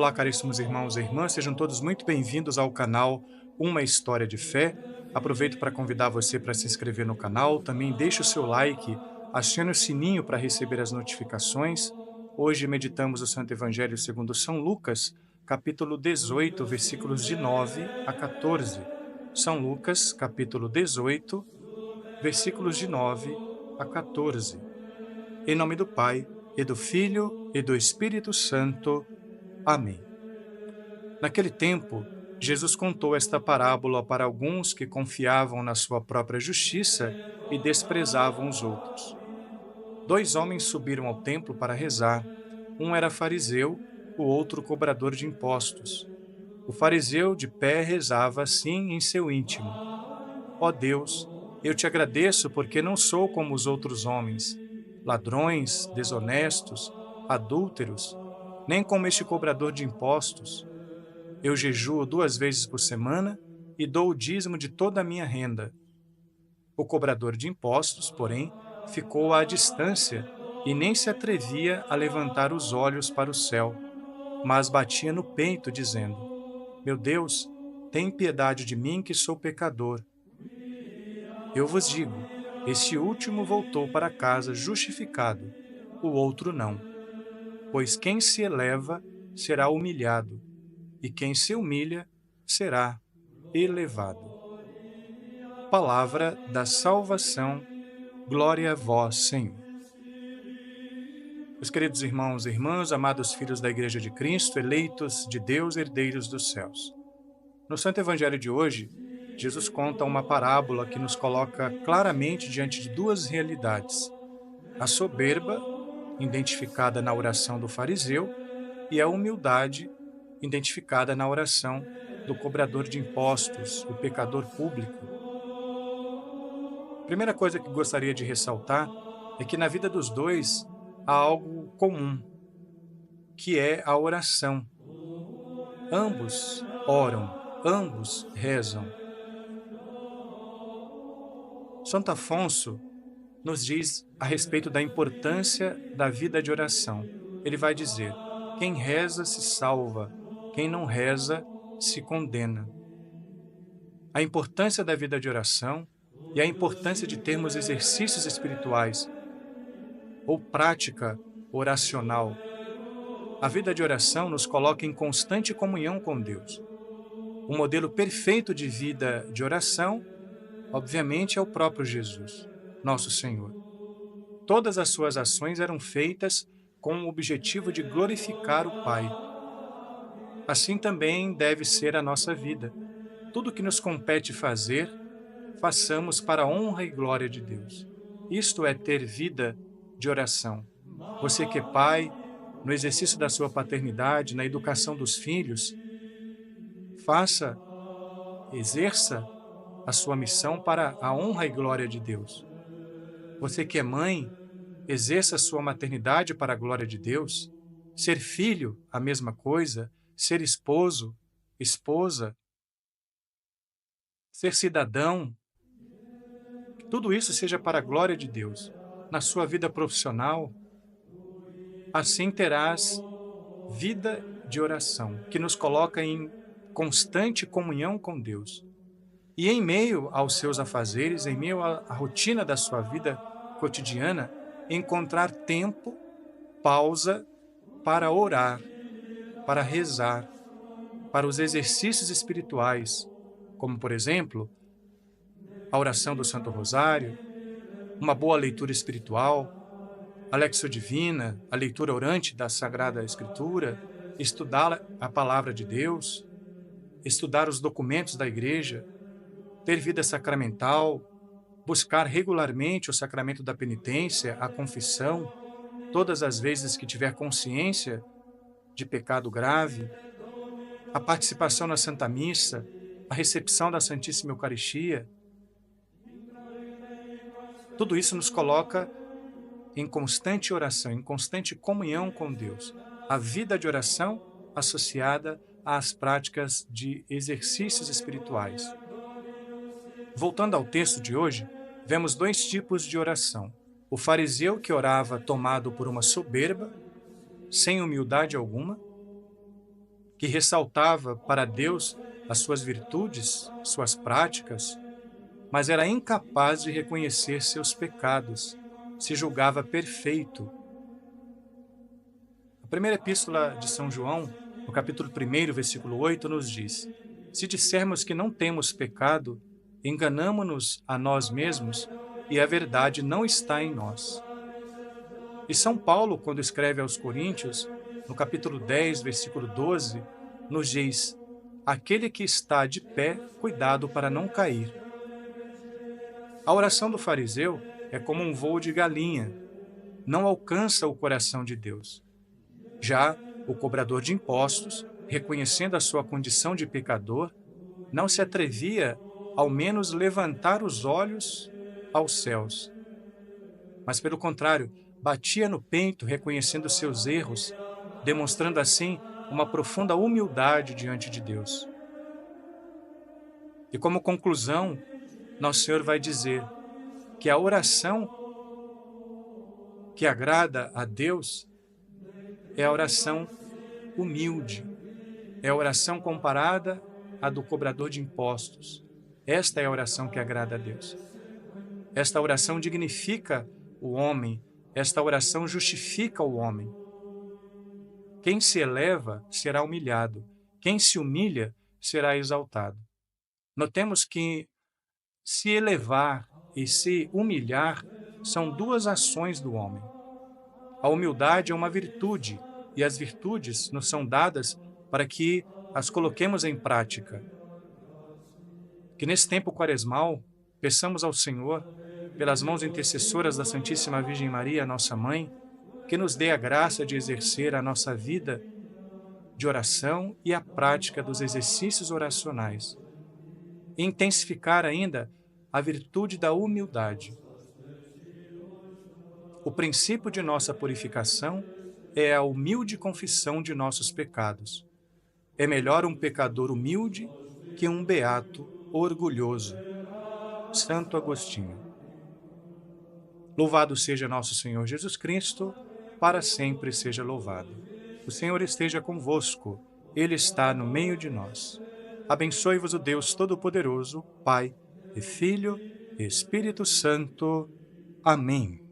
Olá, caríssimos irmãos e irmãs, sejam todos muito bem-vindos ao canal Uma História de Fé. Aproveito para convidar você para se inscrever no canal, também deixe o seu like, acione o sininho para receber as notificações. Hoje meditamos o Santo Evangelho segundo São Lucas, capítulo 18, versículos de 9 a 14. São Lucas, capítulo 18, versículos de 9 a 14. Em nome do Pai, e do Filho, e do Espírito Santo. Amém. Naquele tempo, Jesus contou esta parábola para alguns que confiavam na sua própria justiça e desprezavam os outros. Dois homens subiram ao templo para rezar. Um era fariseu, o outro cobrador de impostos. O fariseu, de pé, rezava assim em seu íntimo: Ó Deus, eu te agradeço porque não sou como os outros homens, ladrões, desonestos, adúlteros, nem como este cobrador de impostos. Eu jejuo 2 vezes por semana e dou o dízimo de toda a minha renda. O cobrador de impostos, porém, ficou à distância e nem se atrevia a levantar os olhos para o céu, mas batia no peito, dizendo: Meu Deus, tem piedade de mim que sou pecador. Eu vos digo, este último voltou para casa justificado, o outro não. Pois quem se eleva será humilhado, e quem se humilha será elevado. Palavra da salvação, glória a vós, Senhor. Meus queridos irmãos e irmãs, amados filhos da Igreja de Cristo, eleitos de Deus, herdeiros dos céus. No Santo Evangelho de hoje, Jesus conta uma parábola que nos coloca claramente diante de duas realidades: a soberba, identificada na oração do fariseu, e a humildade, identificada na oração do cobrador de impostos, o pecador público. A primeira coisa que gostaria de ressaltar é que na vida dos dois há algo comum, que é a oração. Ambos oram, ambos rezam. Santo Afonso nos diz a respeito da importância da vida de oração. Ele vai dizer: quem reza se salva, quem não reza se condena. A importância da vida de oração e a importância de termos exercícios espirituais ou prática oracional. A vida de oração nos coloca em constante comunhão com Deus. O modelo perfeito de vida de oração, obviamente, é o próprio Jesus, nosso Senhor. Todas as suas ações eram feitas com o objetivo de glorificar o Pai. Assim também deve ser a nossa vida. Tudo que nos compete fazer, façamos para a honra e glória de Deus. Isto é ter vida de oração. Você que é pai, no exercício da sua paternidade, na educação dos filhos, faça, exerça a sua missão para a honra e glória de Deus. Você que é mãe, exerça a sua maternidade para a glória de Deus. Ser filho, a mesma coisa. Ser esposo, esposa. Ser cidadão. Que tudo isso seja para a glória de Deus. Na sua vida profissional, assim terás vida de oração, que nos coloca em constante comunhão com Deus. E em meio aos seus afazeres, em meio à rotina da sua vida cotidiana, encontrar tempo, pausa para orar, para rezar, para os exercícios espirituais, como, por exemplo, a oração do Santo Rosário, uma boa leitura espiritual, a Lexio Divina, a leitura orante da Sagrada Escritura, estudar a Palavra de Deus, estudar os documentos da Igreja, ter vida sacramental, buscar regularmente o sacramento da penitência, a confissão, todas as vezes que tiver consciência de pecado grave, a participação na Santa Missa, a recepção da Santíssima Eucaristia. Tudo isso nos coloca em constante oração, em constante comunhão com Deus. A vida de oração associada às práticas de exercícios espirituais. Voltando ao texto de hoje, vemos 2 tipos de oração. O fariseu que orava tomado por uma soberba, sem humildade alguma, que ressaltava para Deus as suas virtudes, suas práticas, mas era incapaz de reconhecer seus pecados, se julgava perfeito. A primeira epístola de São João, no capítulo 1, versículo 8, nos diz: se dissermos que não temos pecado, enganamo-nos a nós mesmos e a verdade não está em nós. E São Paulo, quando escreve aos Coríntios, no capítulo 10, versículo 12, nos diz: aquele que está de pé, cuidado para não cair. A oração do fariseu é como um voo de galinha, não alcança o coração de Deus. Já o cobrador de impostos, reconhecendo a sua condição de pecador, não se atrevia ao menos levantar os olhos aos céus, mas pelo contrário, batia no peito reconhecendo seus erros, demonstrando assim uma profunda humildade diante de Deus. E como conclusão, Nosso Senhor vai dizer que a oração que agrada a Deus é a oração humilde, é a oração comparada à do cobrador de impostos. Esta é a oração que agrada a Deus. Esta oração dignifica o homem, esta oração justifica o homem. Quem se eleva será humilhado, quem se humilha será exaltado. Notemos que se elevar e se humilhar são duas ações do homem. A humildade é uma virtude, e as virtudes nos são dadas para que as coloquemos em prática. Que nesse tempo quaresmal, peçamos ao Senhor, pelas mãos intercessoras da Santíssima Virgem Maria, nossa Mãe, que nos dê a graça de exercer a nossa vida de oração e a prática dos exercícios oracionais, e intensificar ainda a virtude da humildade. O princípio de nossa purificação é a humilde confissão de nossos pecados. É melhor um pecador humilde que um beato orgulhoso. Santo Agostinho. Louvado seja nosso Senhor Jesus Cristo, para sempre seja louvado. O Senhor esteja convosco, Ele está no meio de nós. Abençoe-vos o Deus Todo-Poderoso, Pai e Filho e Espírito Santo. Amém.